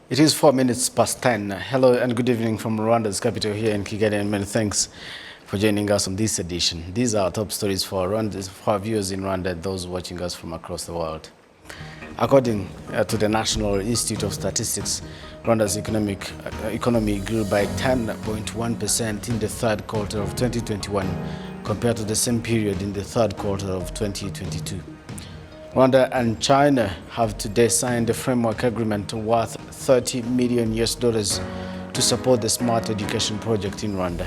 It is 4 minutes past 10. Hello and good evening from Rwanda's capital here in Kigali, and many thanks for joining us on this edition. These are our top stories for our viewers in Rwanda and those watching us from across the world. According to the National Institute of Statistics, Rwanda's economy grew by 10.1% in the third quarter of 2021 compared to the same period in the third quarter of 2022. Rwanda and China have today signed a framework agreement worth $30 million to support the smart education project in Rwanda.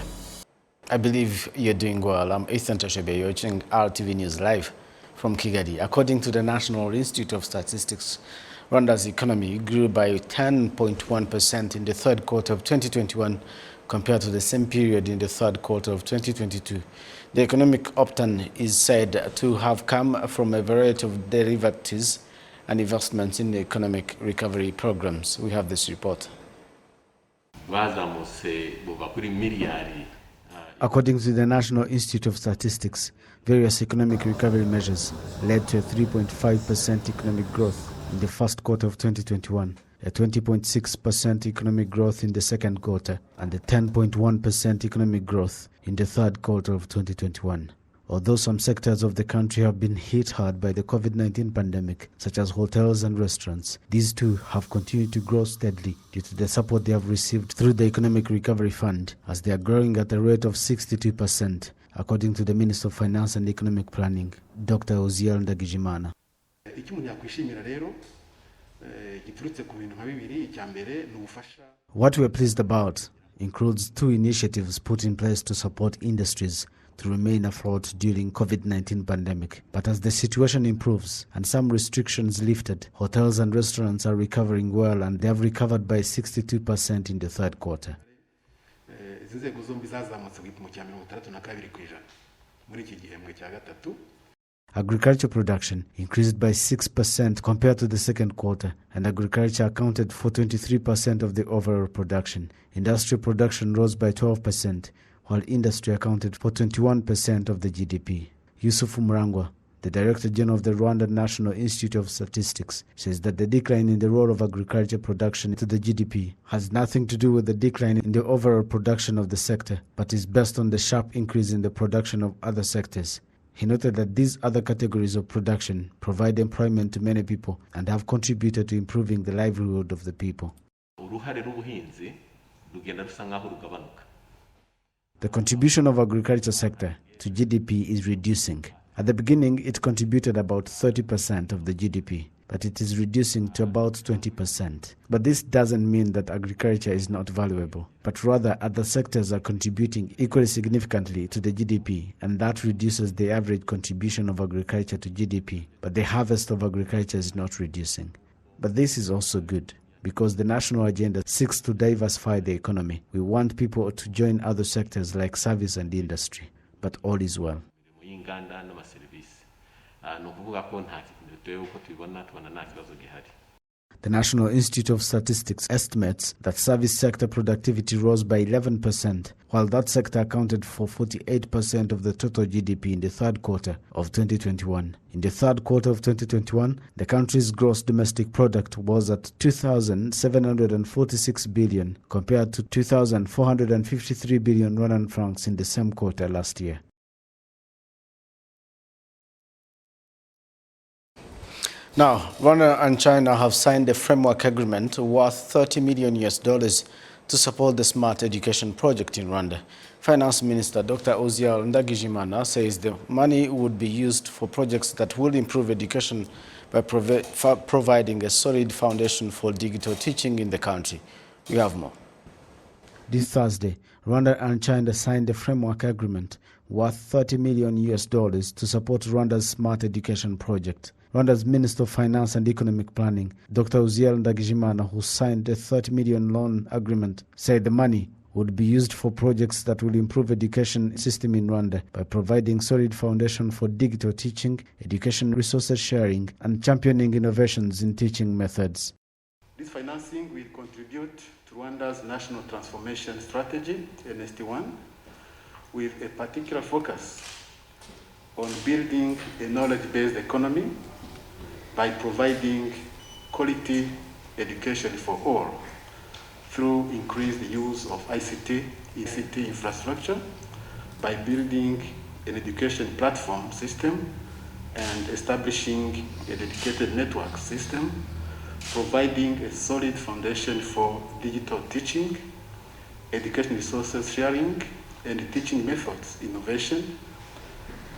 I believe you're doing well. I'm Ethan Toshebe. You're watching RTV News live from Kigali. According to the National Institute of Statistics, Rwanda's economy grew by 10.1% in the third quarter of 2021 compared to the same period in the third quarter of 2022. The economic upturn is said to have come from a variety of derivatives and investments in the economic recovery programs. We have this report. According to the National Institute of Statistics, various economic recovery measures led to a 3.5% economic growth in the first quarter of 2021, a 20.6% economic growth in the second quarter, and a 10.1% economic growth in the third quarter of 2021. Although some sectors of the country have been hit hard by the COVID-19 pandemic, such as hotels and restaurants, these too have continued to grow steadily due to the support they have received through the Economic Recovery Fund, as they are growing at a rate of 62%, according to the Minister of Finance and Economic Planning, Dr. Oziel Ndagijimana. What we are pleased about includes two initiatives put in place to support industries to remain afloat during COVID-19 pandemic. But as the situation improves and some restrictions lifted, hotels and restaurants are recovering well, and they have recovered by 62% in the third quarter. Agriculture production increased by 6% compared to the second quarter, and agriculture accounted for 23% of the overall production. Industrial production rose by 12%, while industry accounted for 21% of the GDP. Yusuf Murangwa, the Director General of the Rwanda National Institute of Statistics, says that the decline in the role of agriculture production to the GDP has nothing to do with the decline in the overall production of the sector, but is based on the sharp increase in the production of other sectors. He noted that these other categories of production provide employment to many people and have contributed to improving the livelihood of the people. The contribution of agriculture sector to GDP is reducing. At the beginning, it contributed about 30% of the GDP, but it is reducing to about 20%. But this doesn't mean that agriculture is not valuable, but rather other sectors are contributing equally significantly to the GDP, and that reduces the average contribution of agriculture to GDP, but the harvest of agriculture is not reducing. But this is also good, because the national agenda seeks to diversify the economy. We want people to join other sectors like service and industry, but all is well. The National Institute of Statistics estimates that service sector productivity rose by 11%, while that sector accounted for 48% of the total GDP in the third quarter of 2021. In the third quarter of 2021, the country's gross domestic product was at 2,746 billion, compared to 2,453 billion Rwandan francs in the same quarter last year. Now, Rwanda and China have signed a framework agreement worth $30 million to support the smart education project in Rwanda. Finance Minister Dr. Oziel Ndagijimana says the money would be used for projects that will improve education by providing a solid foundation for digital teaching in the country. We have more. This Thursday, Rwanda and China signed a framework agreement worth $30 million to support Rwanda's smart education project. Rwanda's Minister of Finance and Economic Planning, Dr. Oziel Ndagijimana, who signed a $30 million loan agreement, said the money would be used for projects that will improve education system in Rwanda by providing solid foundation for digital teaching, education resources sharing, and championing innovations in teaching methods. This financing will contribute to Rwanda's National Transformation Strategy, NST1, with a particular focus on building a knowledge-based economy by providing quality education for all through increased use of ICT infrastructure by building an education platform system and establishing a dedicated network system, providing a solid foundation for digital teaching, education resources sharing, and teaching methods innovation,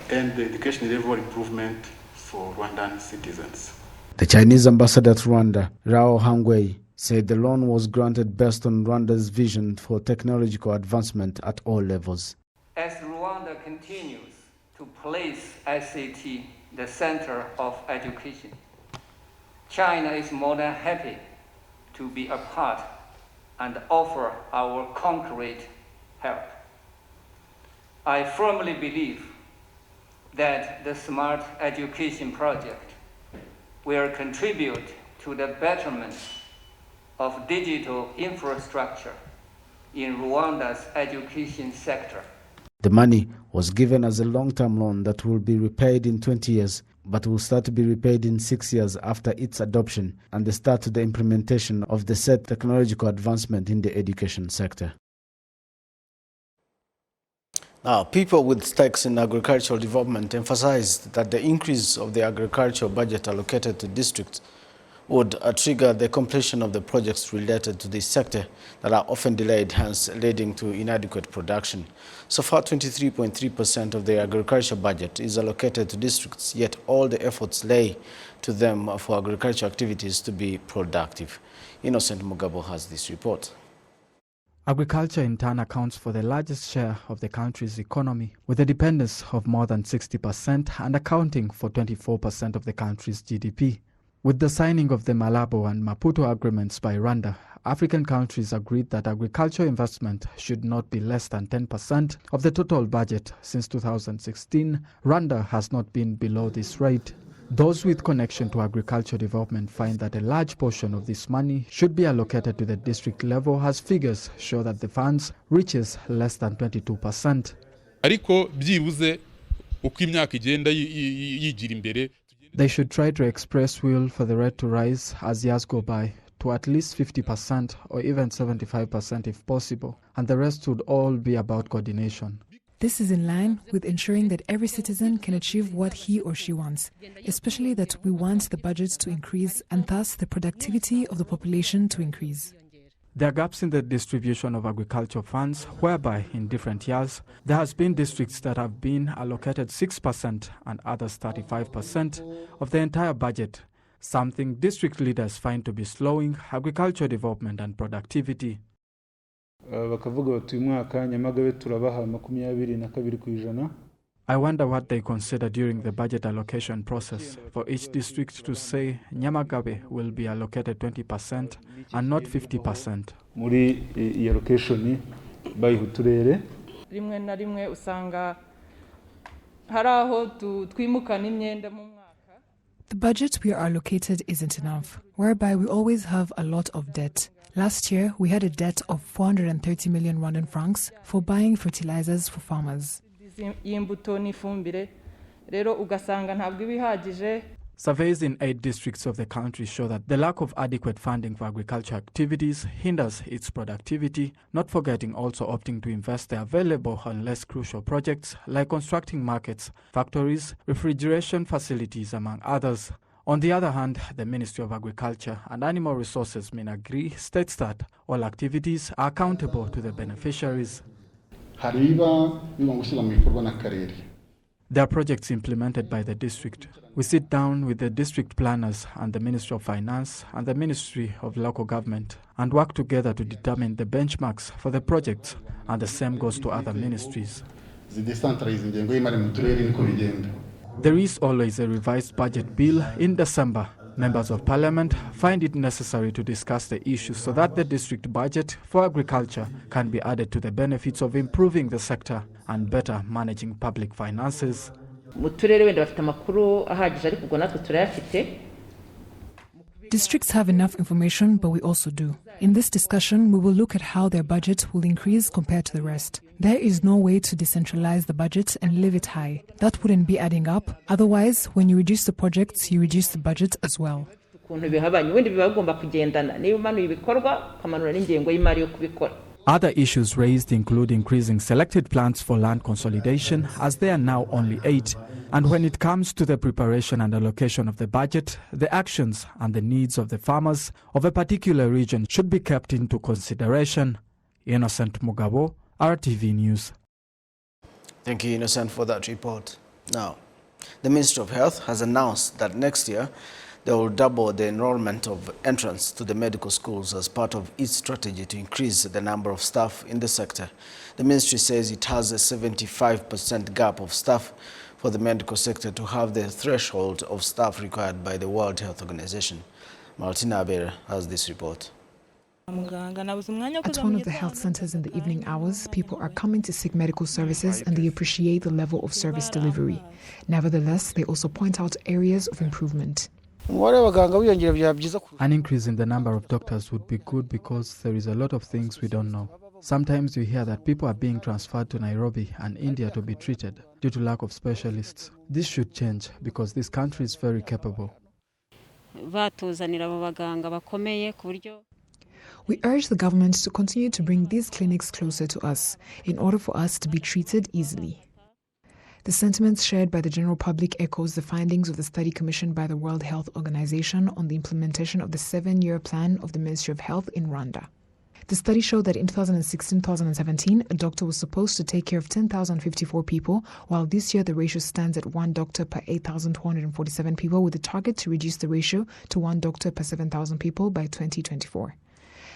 and the education level improvement for Rwandan citizens. The Chinese ambassador to Rwanda, Rao Hangwei, said the loan was granted based on Rwanda's vision for technological advancement at all levels. As Rwanda continues to place ICT the center of education, China is more than happy to be a part and offer our concrete help. I firmly believe that the Smart Education Project will contribute to the betterment of digital infrastructure in Rwanda's education sector. The money was given as a long-term loan that will be repaid in 20 years, but will start to be repaid in 6 years after its adoption and the start of the implementation of the said technological advancement in the education sector. Now, people with stakes in agricultural development emphasized that the increase of the agricultural budget allocated to districts would trigger the completion of the projects related to this sector that are often delayed, hence leading to inadequate production. So far, 23.3% of the agriculture budget is allocated to districts, yet all the efforts lay to them for agricultural activities to be productive. Innocent Mugabo has this report. Agriculture in turn accounts for the largest share of the country's economy, with a dependence of more than 60% and accounting for 24% of the country's GDP. With the signing of the Malabo and Maputo agreements by Rwanda, African countries agreed that agricultural investment should not be less than 10% of the total budget. Since 2016, Rwanda has not been below this rate. Those with connection to agricultural development find that a large portion of this money should be allocated to the district level, as figures show that the funds reaches less than 22%. Ariko byibuze uko imyaka igenda yigira imbere. They should try to express will for the rate to rise as years go by to at least 50% or even 75% if possible, and the rest would all be about coordination. This is in line with ensuring that every citizen can achieve what he or she wants, especially that we want the budgets to increase and thus the productivity of the population to increase. There are gaps in the distribution of agricultural funds, whereby in different years there has been districts that have been allocated 6% and others 35% of the entire budget, something district leaders find to be slowing agricultural development and productivity. Bakavuga bati uyu mwaka Nyamagabe turabaha 22% I wonder what they consider during the budget allocation process for each district to say Nyamagabe will be allocated 20% and not 50%. muri iyi allocation bayiha uturere. Rimwe na rimwe usanga haraho twimukana imyenda mu mwaka. The budget we are allocated isn't enough, whereby we always have a lot of debt. Last year, we had a debt of 430 million Rwandan francs for buying fertilizers for farmers. Surveys in 8 districts of the country show that the lack of adequate funding for agriculture activities hinders its productivity, not forgetting also opting to invest the available on less crucial projects like constructing markets, factories, refrigeration facilities, among others. On the other hand, the Ministry of Agriculture and Animal Resources, MINAGRI, states that all activities are accountable to the beneficiaries. There are projects implemented by the district. We sit down with the district planners and the Ministry of Finance and the Ministry of Local Government and work together to determine the benchmarks for the projects, and the same goes to other ministries. There is always a revised budget bill in December. Members of Parliament find it necessary to discuss the issue so that the district budget for agriculture can be added to the benefits of improving the sector and better managing public finances. Districts have enough information, but we also do. In this discussion, we will look at how their budget will increase compared to the rest. There is no way to decentralize the budget and leave it high. That wouldn't be adding up. Otherwise, when you reduce the projects, you reduce the budget as well. ukuntu bihabanye ubundi biba bigomba kugendana niba umanuye ibikorwa ukamanura n'ingengo y'imari yo kubikora. Other issues raised include increasing selected plans for land consolidation, as there are now only 8. And when it comes to the preparation and allocation of the budget, the actions and the needs of the farmers of a particular region should be kept into consideration. Innocent Mugabo, RTV News. Thank you, Innocent, for that report. Now, the Ministry of Health has announced that next year they will double the enrollment of entrants to the medical schools as part of its strategy to increase the number of staff in the sector. The ministry says it has a 75% gap of staff for the medical sector to have the threshold of staff required by the World Health Organization. Martina Abera has this report. At one of the health centers in the evening hours, people are coming to seek medical services and they appreciate the level of service delivery. Nevertheless, they also point out areas of improvement. An increase in the number of doctors would be good because there is a lot of things we don't know. Sometimes we hear that people are being transferred to Nairobi and India to be treated due to lack of specialists. This should change because this country is very capable. We urge the government to continue to bring these clinics closer to us in order for us to be treated easily. The sentiments shared by the general public echoes the findings of the study commissioned by the World Health Organization on the implementation of the 7-year plan of the Ministry of Health in Rwanda. The study showed that in 2016-2017, a doctor was supposed to take care of 10,054 people, while this year the ratio stands at 1 doctor per 8,247 people, with a target to reduce the ratio to 1 doctor per 7,000 people by 2024.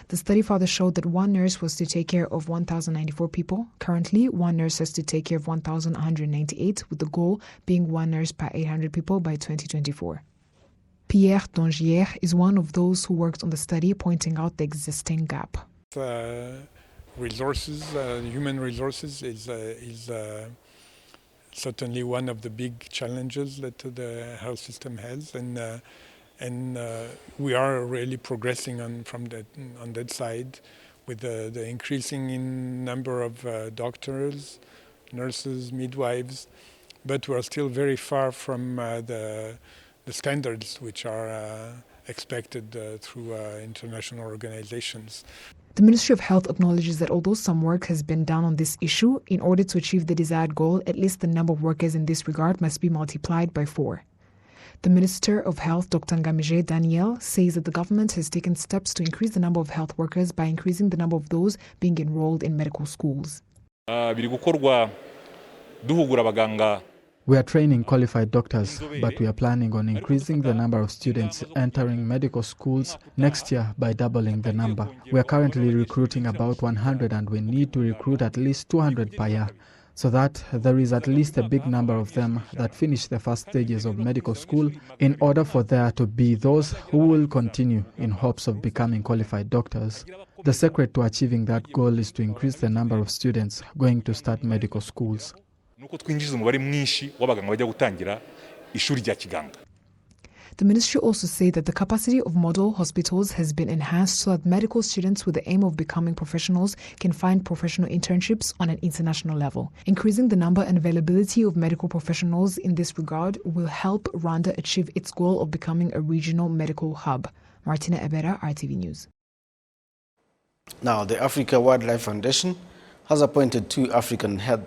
The study further showed that 1 nurse was to take care of 1,094 people. Currently, 1 nurse has to take care of 1,198, with the goal being 1 nurse per 800 people by 2024. Pierre Dongier is one of those who worked on the study, pointing out the existing gap. Resources, human resources is certainly one of the big challenges that the health system has, and we are really progressing on that side with the increasing in number of doctors, nurses, midwives, but we are still very far from the standards which are expected through international organizations. The Ministry of Health acknowledges that although some work has been done on this issue, in order to achieve the desired goal, at least the number of workers in this regard must be multiplied by 4. The Minister of Health, Dr. Ngamije Daniel, says that the government has taken steps to increase the number of health workers by increasing the number of those being enrolled in medical schools. We are training qualified doctors, but we are planning on increasing the number of students entering medical schools next year by doubling the number. We are currently recruiting about 100 and we need to recruit at least 200 per year, so that there is at least a big number of them that finish the first stages of medical school in order for there to be those who will continue in hopes of becoming qualified doctors. The secret to achieving that goal is to increase the number of students going to start medical schools. The ministry also said that the capacity of model hospitals has been enhanced so that medical students with the aim of becoming professionals can find professional internships on an international level. Increasing the number and availability of medical professionals in this regard will help Rwanda achieve its goal of becoming a regional medical hub. Martina Ebera, RTV News. Now, the Africa Wildlife Foundation has appointed 2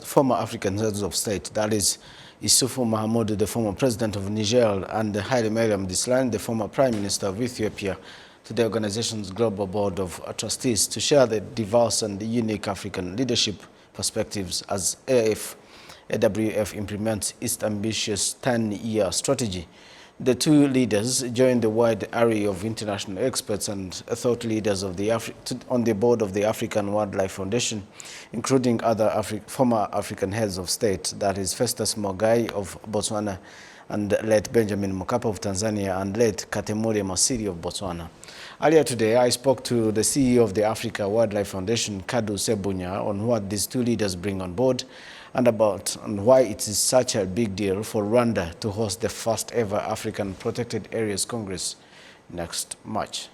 former African heads of state, that is, Issoufou Mahamadou, the former president of Niger, and Haile Mariam Desalegn, the former prime minister of Ethiopia, to the organization's global board of trustees to share the diverse and unique African leadership perspectives as AWF implements its ambitious 10-year strategy. The 2 leaders joined the wide array of international experts and thought leaders of on the board of the African Wildlife Foundation, including other former African heads of state, that is Festus Mogae of Botswana, and late Benjamin Mkapa of Tanzania, and late Katemuri Masiri of Botswana. Earlier today, I spoke to the CEO of the Africa Wildlife Foundation, Kadu Sebunya, on what these 2 leaders bring on board and why it is such a big deal for Rwanda to host the first ever African Protected Areas Congress next March.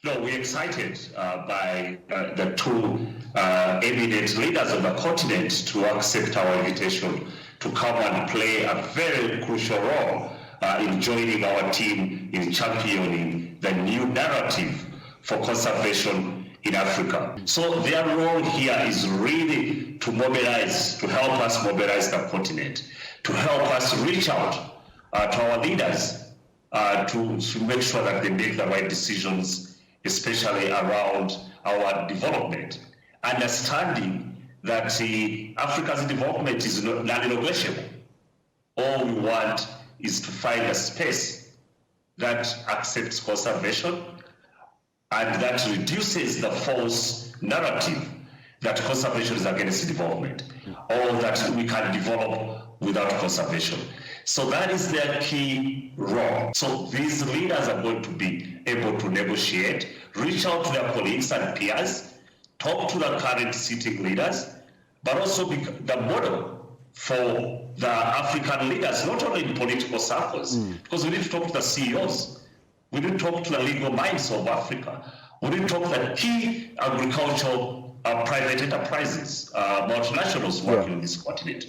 No, we're excited by the 2 eminent leaders of the continent to accept our invitation to come and play a very crucial role in joining our team in championing the new narrative for conservation in Africa. So their role here is really to mobilize, to help us mobilize the continent, to help us reach out to our leaders to make sure that they make the right decisions, especially around our development, understanding that Africa's development is non-negotiable. All we want is to find a space that accepts conservation and that reduces the false narrative that conservation is against development, or that we can develop without conservation. So that is their key role. So these leaders are going to be able to negotiate, reach out to their colleagues and peers, talk to the current sitting leaders, but also be the model for the African leaders, not only in political circles, because we need to talk to the CEOs, we need to talk to the legal minds of Africa, we need to talk to the key agricultural private enterprises, multinationals working on this continent.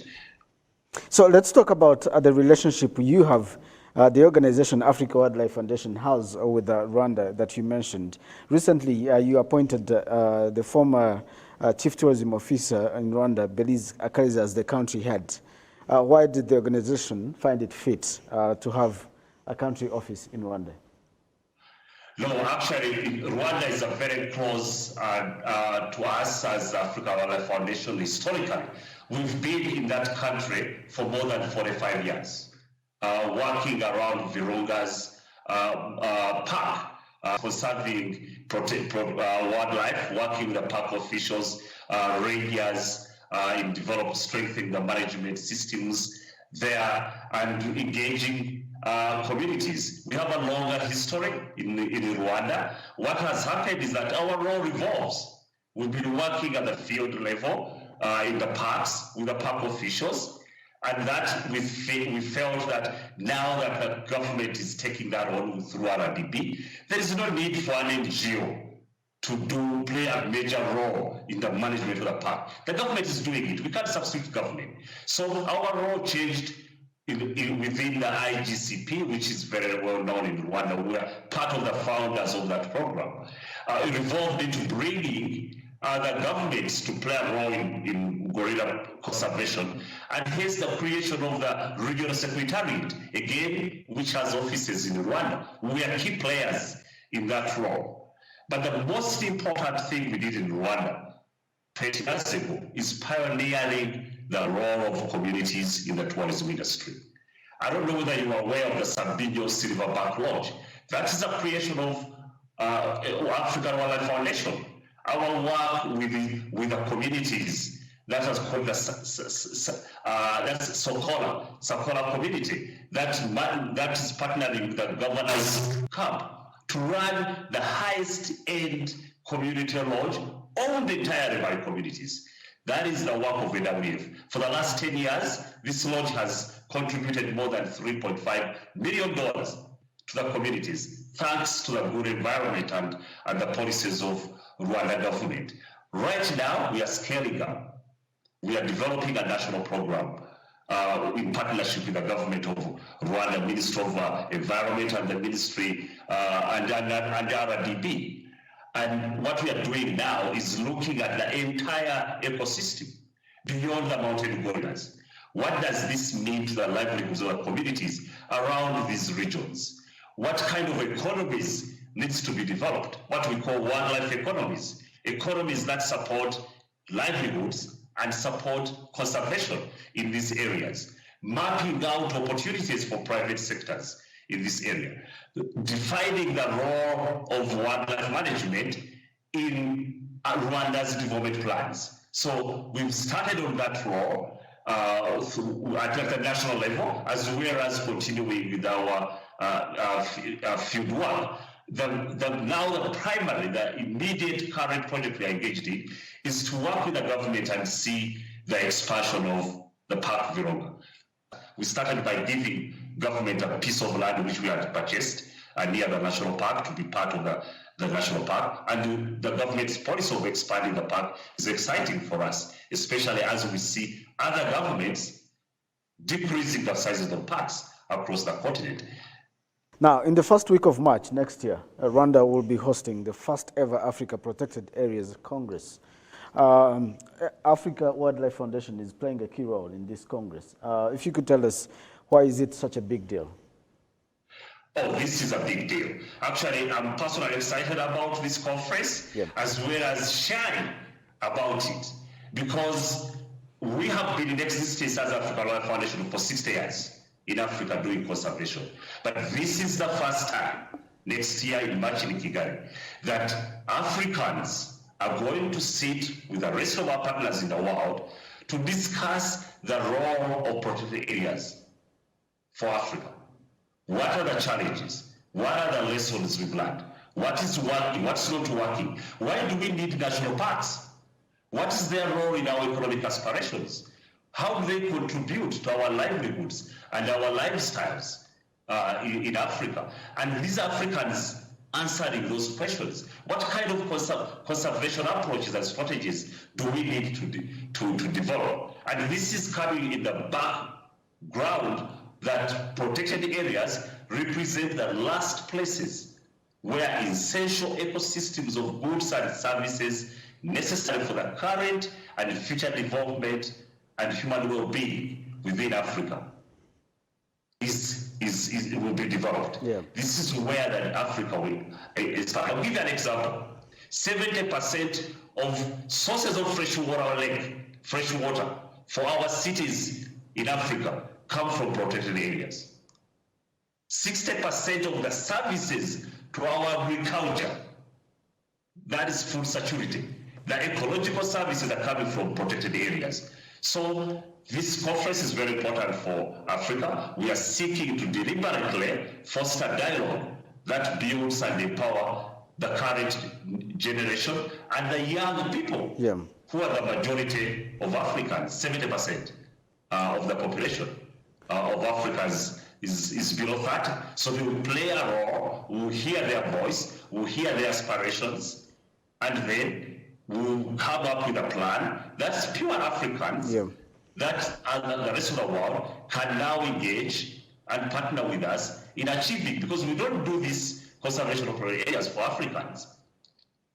So let's talk about the relationship you have, the organization Africa Wildlife Foundation has with Rwanda that you mentioned. Recently, you appointed the former Chief Tourism Officer in Rwanda, Belize Akariza, as the country head. Why did the organization find it fit to have a country office in Rwanda? No, actually, Rwanda is a very close to us as Africa Wildlife Foundation historically. We've been in that country for more than 45 years, working around Virunga's park, conserving wildlife, working with the park officials, rangers, in strengthening the management systems there, and engaging communities. We have a longer history in Rwanda. What has happened is that our role evolves. We've been working at the field level in the parks with the park officials, and that we felt that now that the government is taking that on through RDB, there is no need for an NGO to play a major role in the management of the park. The government is doing it. We can't substitute government. So our role changed within the IGCP, which is very well known in Rwanda. We are part of the founders of that program. It evolved into bringing the governments to play a role in gorilla conservation, and hence the creation of the regional secretariat, again, which has offices in Rwanda. We are key players in that role. But the most important thing we did in Rwanda 20 years ago is pioneering the role of communities in the tourism industry. I don't know whether you are aware of the Sabinyo Silverback Lodge. That is a creation of African Wildlife Foundation. Our work with the communities, that is called the that's Sokola community, that is partnering with the governor's camp to run the highest end community lodge on the entire river communities. That is the work of WWF. For the last 10 years, this lodge has contributed more than $3.5 million to the communities, thanks to the good environment and the policies of Rwanda government. Right now, we are scaling up. We are developing a national program in partnership with the government of Rwanda, Ministry of Environment and the Ministry and RDB. And what we are doing now is looking at the entire ecosystem beyond the mountain gorillas. What does this mean to the livelihoods of the communities around these regions? What kind of economies needs to be developed? What we call wildlife economies, economies that support livelihoods and support conservation in these areas, mapping out opportunities for private sectors in this area, defining the role of wildlife management in Rwanda's development plans. So we've started on that role at the national level, as well as continuing with our field work. The immediate current project we are engaged in is to work with the government and see the expansion of the Park Virunga. We started by giving government a piece of land which we had purchased near the national park to be part of the national park, and the government's policy of expanding the park is exciting for us, especially as we see other governments decreasing the sizes of parks. across the continent. Now, in the first week of March next year, Rwanda will be hosting the first ever Africa Protected Areas Congress. Africa Wildlife Foundation is playing a key role in this Congress. If you could tell us, why is it such a big deal? Oh, this is a big deal. Actually, I'm personally excited about this conference, as well as sharing about it, because we have been in existence as Africa Wildlife Foundation for 60 years in Africa doing conservation. But this is the first time, next year in March in Kigali, that Africans are going to sit with the rest of our partners in the world to discuss the role of protected areas for Africa. What are the challenges? What are the lessons we've learned? What is working? What's not working? Why do we need national parks? What is their role in our economic aspirations? How do they contribute to our livelihoods and our lifestyles in Africa? And these Africans answering those questions. What kind of conservation approaches and strategies do we need to develop? And this is coming in the background that protected areas represent the last places where essential ecosystems of goods and services necessary for the current and future development and human well-being within Africa will be developed. This is where that Africa will start. I'll give you an example. 70% of sources of fresh water for our cities in Africa come from protected areas. 60% of the services to our agriculture, that is food security. The ecological services are coming from protected areas. So this conference is very important for Africa. We are seeking to deliberately foster dialogue that builds and empower the current generation and the young people who are the majority of Africans. 70% of the population of Africa is below 30. So we will play a role, we will hear their voice, we will hear their aspirations, and then we'll come up with a plan that's pure Africans that the rest of the world can now engage and partner with us in achieving, because we don't do this conservation of areas for Africans.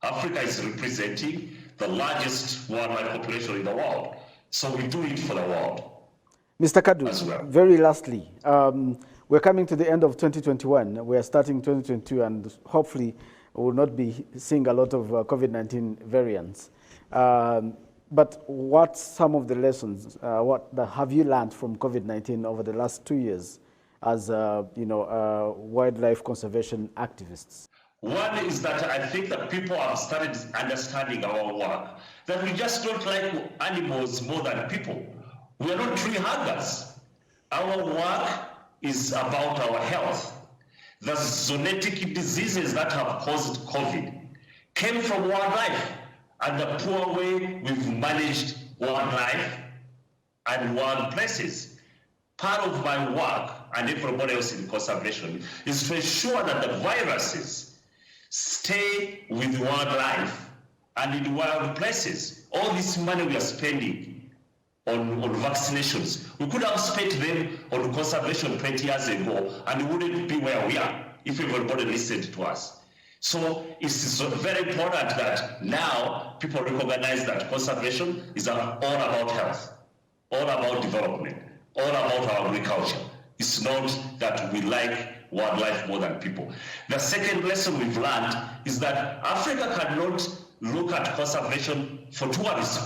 Africa is representing the largest wildlife population in the world, so we do it for the world. Mr. Kadu, very lastly, we're coming to the end of 2021. We are starting 2022, and hopefully we will not be seeing a lot of COVID-19 variants. But what some of the lessons, have you learned from COVID-19 over the last 2 years as wildlife conservation activists? One is that I think that people have started understanding our work, that we just don't like animals more than people. We are not tree huggers. Our work is about our health. The zoonotic diseases that have caused COVID came from wildlife, and the poor way we've managed wildlife and wild places. Part of my work, and everybody else in conservation, is to ensure that the viruses stay with wildlife and in wild places. All this money we are spending on vaccinations, we could have spent them on conservation 20 years ago, and we wouldn't be where we are if everybody listened to us. So it's very important that now people recognize that conservation is all about health, all about development, all about our agriculture. It's not that we like wildlife more than people. The second lesson we've learned is that Africa cannot look at conservation for tourism,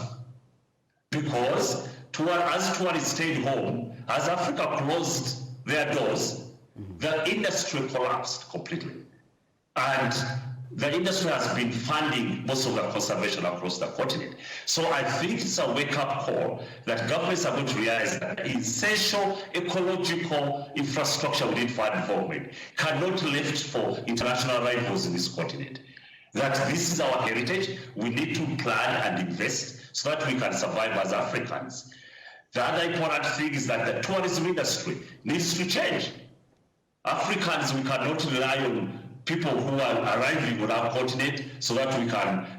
because as tourists stayed home, as Africa closed their doors, the industry collapsed completely. And the industry has been funding most of the conservation across the continent. So I think it's a wake-up call that governments are going to realize that essential ecological infrastructure we need for development cannot lift for international rivals in this continent. That this is our heritage, we need to plan and invest so that we can survive as Africans. The other important thing is that the tourism industry needs to change. Africans, we cannot rely on people who are arriving on our continent so that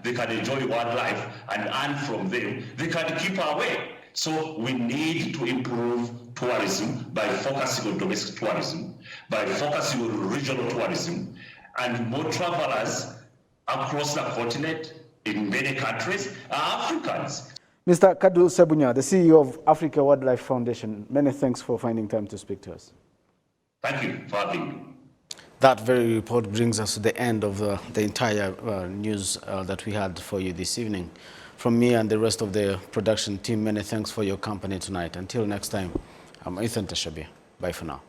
they can enjoy wildlife and earn from them. They can keep our way. So we need to improve tourism by focusing on domestic tourism, by focusing on regional tourism, and more travelers across the continent in many countries are Africans. Mr. Kadu Sebunya, the CEO of Africa Wildlife Foundation, many thanks for finding time to speak to us. Thank you for having me. That very report brings us to the end of the entire news that we had for you this evening. From me and the rest of the production team, many thanks for your company tonight. Until next time, I'm Ethan Tashabia. Bye for now.